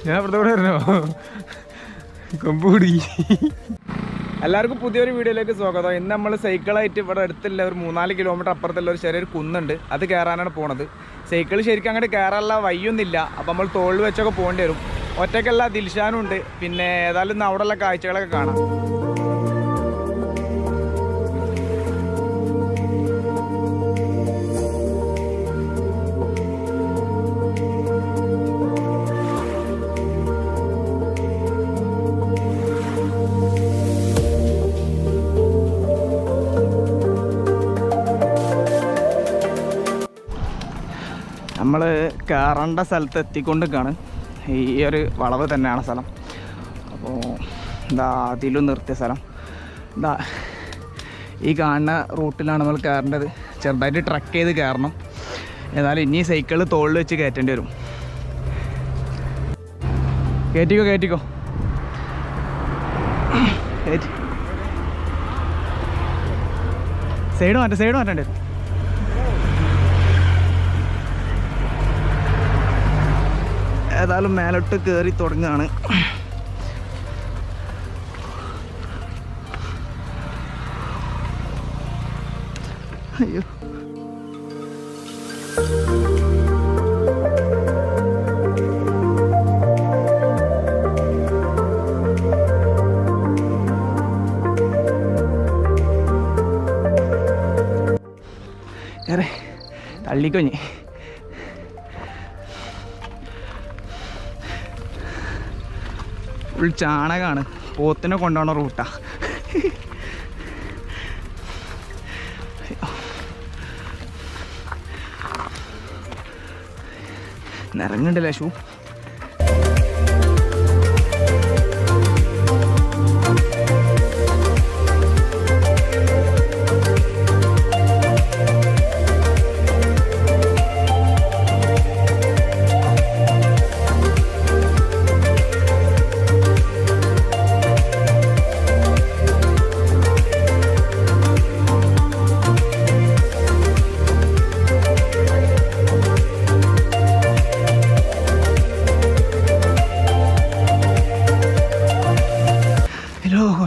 ഞാൻ ഇവിടുത്തെ കൂടെ വരുന്നോ കൊമ്പൂടി. എല്ലാവർക്കും പുതിയൊരു വീഡിയോയിലേക്ക് സ്വാഗതം. ഇന്ന് നമ്മൾ സൈക്കിളായിട്ട് ഇവിടെ അടുത്തുള്ള ഒരു 3-4 കിലോമീറ്റർ അപ്പുറത്തുള്ള ഒരു ചെറിയൊരു കുന്നുണ്ട്, അത് കയറാനാണ് പോണത്. സൈക്കിൾ ശരിക്കും അങ്ങോട്ട് കയറാനുള്ള വഴിയൊന്നുമില്ല, അപ്പോൾ നമ്മൾ തോളിൽ വെച്ചൊക്കെ പോകേണ്ടി വരും. ഒറ്റയ്ക്കല്ല, ദിൽഷാനും ഉണ്ട്. പിന്നെ ഏതായാലും ഇന്ന് അവിടെയുള്ള കാഴ്ചകളൊക്കെ കാണാം. നമ്മൾ കയറേണ്ട സ്ഥലത്ത് എത്തിക്കൊണ്ടിരിക്കുകയാണ്. ഈ ഒരു വളവ് തന്നെയാണ് സ്ഥലം. അപ്പോൾ എന്താ അതിലും നിർത്തിയ സ്ഥലം എന്താ ഈ കാണുന്ന റൂട്ടിലാണ് നമ്മൾ കയറേണ്ടത്. ചെറുതായിട്ട് ട്രക്ക് ചെയ്ത് കയറണം. ഏതായാലും ഇനി സൈക്കിൾ തോളിൽ വെച്ച് കയറ്റേണ്ടി വരും. കയറ്റിക്കോ കയറ്റിക്കോ സൈഡ് മാറ്റേണ്ടി വരും. ഏതായാലും മേലോട്ട് കയറി തുടങ്ങുകയാണ്. അയ്യോ, തള്ളിക്കൊഞ്ഞ് ഫുൾ ചാണകമാണ്. പോത്തിനെ കൊണ്ടുപോകണ റൂട്ടാ. നിറങ്ങണ്ടല്ലേ ഷൂ.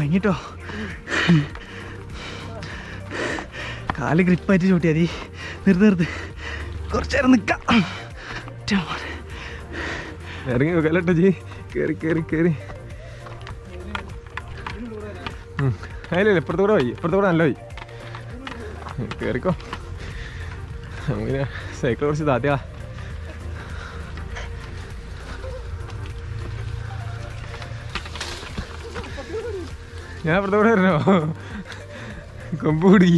കഴിഞ്ഞിട്ടോ, കാല് ഗ്രിപ്പായിട്ട് ചൂട്ടിയാ മതി. നിർത്ത് കുറച്ച് നേരം നിൽക്കാം. ഇറങ്ങി നോക്കാലോ ജി. കയറി അതിലല്ലേ ഇപ്പുറത്തൂടെ നല്ല പോയി. കയറിക്കോ. നമുക്കിങ്ങനെ സൈക്കിൾ കുറച്ച് താത്തിയാ. ഞാൻ ഇവിടുത്തെ കൂടെ വരുന്നോ കൊമ്പൂടി.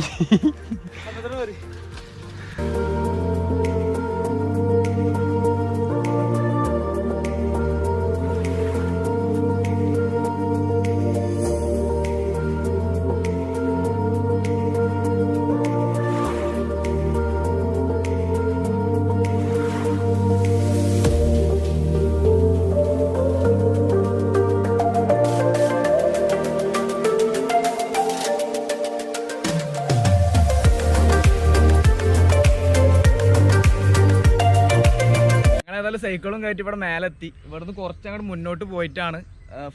സൈക്കിളും കയറ്റി ഇവിടെ മേലെത്തി. ഇവിടുന്ന് കുറച്ചങ്ങോട്ട് മുന്നോട്ട് പോയിട്ടാണ്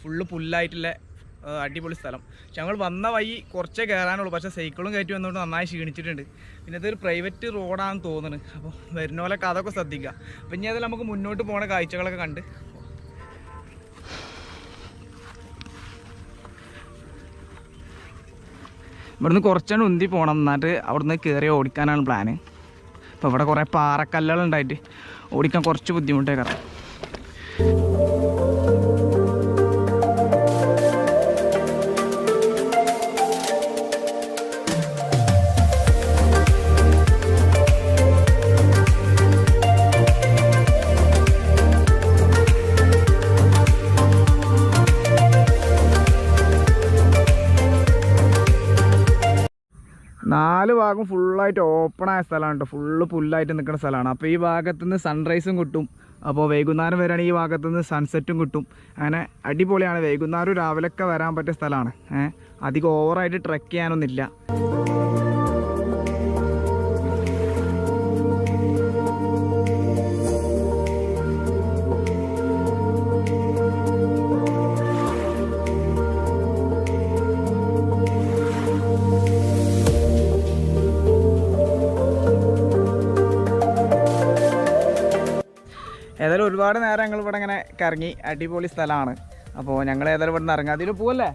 ഫുള്ള് പുല്ലായിട്ടുള്ള അടിപൊളി സ്ഥലം. പക്ഷെ ഞങ്ങൾ വന്ന വഴി കുറച്ചേ കയറാനുള്ളൂ. പക്ഷേ സൈക്കിളും കയറ്റി വന്നുകൊണ്ട് നന്നായി ക്ഷീണിച്ചിട്ടുണ്ട്. പിന്നെ ഇതൊരു പ്രൈവറ്റ് റോഡാണെന്ന് തോന്നുന്നത്. അപ്പോൾ വരുന്ന പോലൊക്കെ അതൊക്കെ ശ്രദ്ധിക്കുക. അപ്പം ഇനി അതിൽ നമുക്ക് മുന്നോട്ട് പോകുന്ന കാഴ്ചകളൊക്കെ കണ്ട് ഇവിടുന്ന് കുറച്ചാണ് ഉന്തി പോകണം. എന്നിട്ട് അവിടുന്ന് കയറി ഓടിക്കാനാണ് പ്ലാന്. അപ്പോൾ ഇവിടെ കുറേ പാറക്കല്ലുകളുണ്ടായിട്ട് ഓടിക്കാൻ കുറച്ച് ബുദ്ധിമുട്ടേക്കാരം. 4 ഭാഗം ഫുള്ളായിട്ട് ഓപ്പണായ സ്ഥലമാണ് കേട്ടോ. ഫുള്ള് പുല്ലായിട്ട് നിൽക്കുന്ന സ്ഥലമാണ്. അപ്പോൾ ഈ ഭാഗത്തുനിന്ന് സൺറൈസും കിട്ടും. അപ്പോൾ വൈകുന്നേരം വരികയാണെങ്കിൽ ഈ ഭാഗത്തുനിന്ന് സൺസെറ്റും കിട്ടും. അങ്ങനെ അടിപൊളിയാണ്. വൈകുന്നേരം രാവിലെയൊക്കെ വരാൻ പറ്റിയ സ്ഥലമാണ്. അധികം ഓവറായിട്ട് ട്രെക്ക് ചെയ്യാനൊന്നുമില്ല. ഒരുപാട് നേരം ഞങ്ങൾ ഇവിടെ ഇങ്ങനെ കറങ്ങി, അടിപൊളി സ്ഥലമാണ്. അപ്പോൾ ഞങ്ങൾ ഏതായാലും ഇവിടെ നിന്ന് ഇറങ്ങാം. അതിൽ പോവല്ലേ?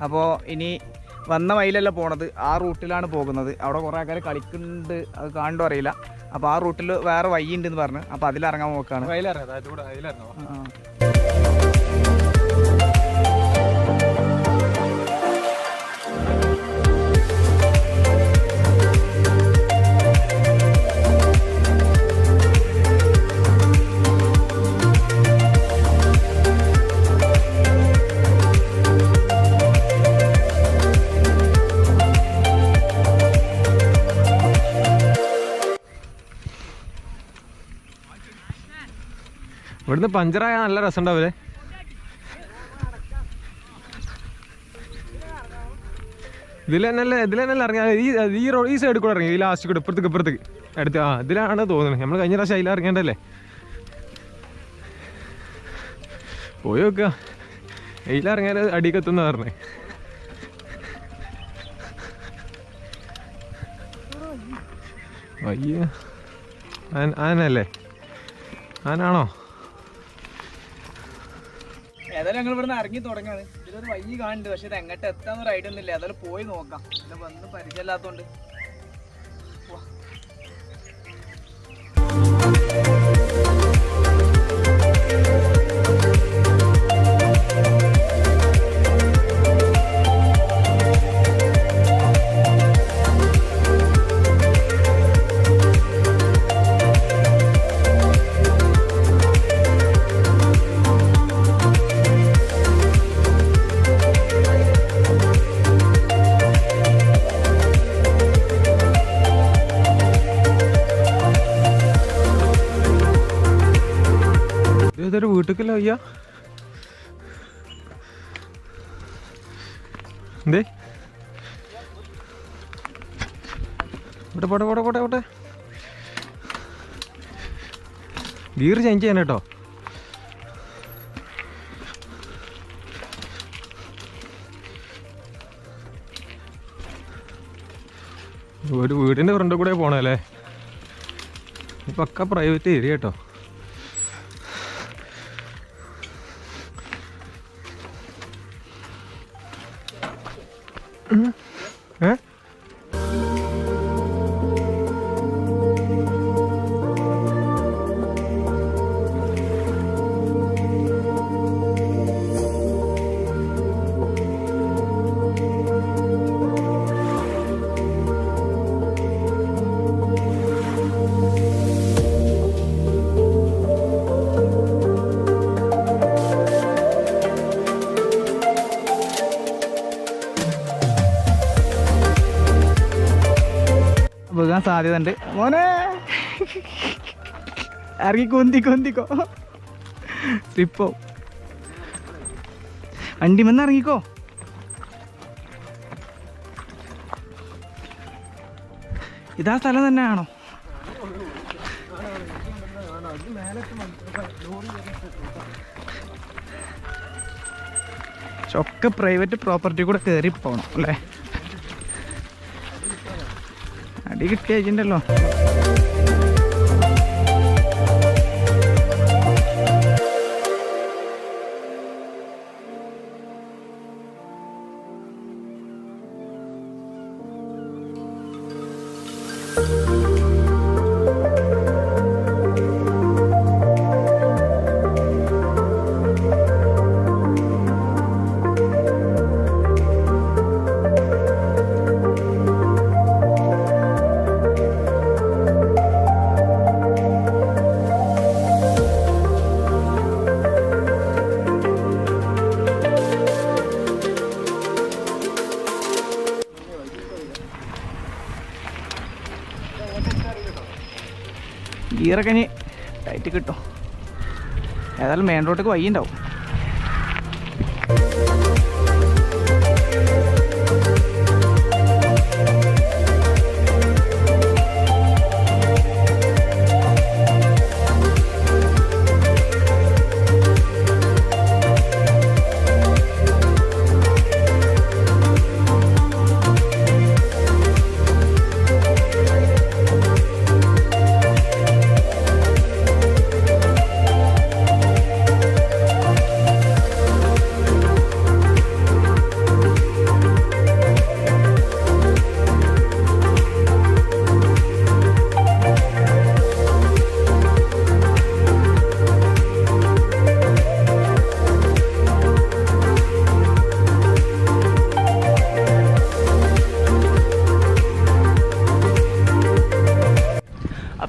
അപ്പോൾ ഇനി വന്ന വഴിയിലല്ല പോണത്, ആ റൂട്ടിലാണ് പോകുന്നത്. അവിടെ കുറേ ആൾക്കാർ കളിക്കുന്നുണ്ട്, അത് കാണണ്ടോ അറിയില്ല. അപ്പോൾ ആ റൂട്ടിൽ വേറെ വഴി ഉണ്ടെന്ന് പറഞ്ഞു. അപ്പോൾ അതിലിറങ്ങാൻ നോക്കുകയാണ്. ഇവിടുന്ന് പഞ്ചറായ നല്ല രസം ഉണ്ടാവില്ലേ? ഇതിൽ തന്നെ ഇറങ്ങിയാൽ ഈ സൈഡിൽ കൂടെ ഇറങ്ങി, ഈ ലാസ്റ്റ് കൂടെ ഇപ്പുറത്തേക്ക് അടുത്ത്. ഇതിലാണ് തോന്നുന്നത്. നമ്മൾ കഴിഞ്ഞ പ്രാവശ്യം അതിൽ ഇറങ്ങേണ്ടല്ലേ? പോയി നോക്കുക, ഇതിലിറങ്ങിയാൽ അടിക്കെത്തുന്ന പറഞ്ഞേ. വയ്യ ആനല്ലേ? ആനാണോ? ഏതായാലും ഞങ്ങൾ ഇവിടുന്ന് ഇറങ്ങി തുടങ്ങാണ്. ഇതിലൊരു വഴി കാണുന്നുണ്ട്, പക്ഷെ ഇത് എങ്ങോട്ട് എത്താന്നൊരു ഐഡിയ ഒന്നുമില്ല. ഏതായാലും പോയി നോക്കാം. ഇത് വന്ന് പരിചയമില്ലാത്തോണ്ട്. ഇതൊരു വീട്ടിലേക്കല്ല വയ്യ? എന്തേ പോട്ടെ ഗിയർ ചേഞ്ച് ചെയ്യാൻ കേട്ടോ. ഒരു വീടിൻ്റെ ഫ്രണ്ടിൽ കൂടെ പോണല്ലേ? പക്ക പ്രൈവറ്റ് ഏരിയ കേട്ടോ. വീഴാൻ സാധ്യത ഉണ്ട്. മോനെ ഇറങ്ങി കൊന്തിക്കോ, സ്ലിപ്പോ. വണ്ടിമെന്ന് ഇറങ്ങിക്കോ. ഇതാ സ്ഥലം തന്നെയാണോ? ഒക്കെ പ്രൈവറ്റ് പ്രോപ്പർട്ടി കൂടെ കയറി പോകണം അല്ലേ? അടി കിട്ടിയ ഏജൻ്റല്ലോ. ഗിയറൊക്കെ ഇനി ടൈറ്റ് കിട്ടും. ഏതായാലും മെയിൻ റോഡിലേക്ക് വഴി ഉണ്ടാവും.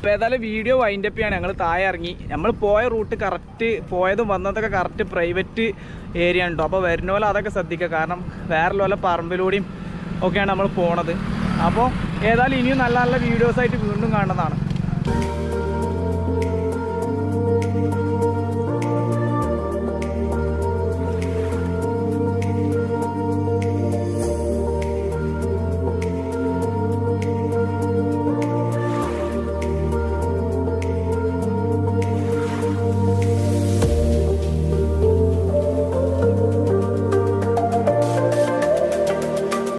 അപ്പോൾ ഏതായാലും വീഡിയോ വൈൻഡപ്പ് ചെയ്യാണ്. ഞങ്ങൾ താഴെ ഇറങ്ങി. നമ്മൾ പോയ റൂട്ട് കറക്റ്റ്, പോയതും വന്നതൊക്കെ കറക്റ്റ് പ്രൈവറ്റ് ഏരിയ ഉണ്ടോ. അപ്പോൾ വരുന്ന പോലെ അതൊക്കെ ശ്രദ്ധിക്കുക. കാരണം വേറെ പോലെ പറമ്പിലൂടെയും ഒക്കെയാണ് നമ്മൾ പോണത്. അപ്പോൾ ഏതായാലും ഇനിയും നല്ല നല്ല വീഡിയോസായിട്ട് വീണ്ടും കാണുന്നതാണ്.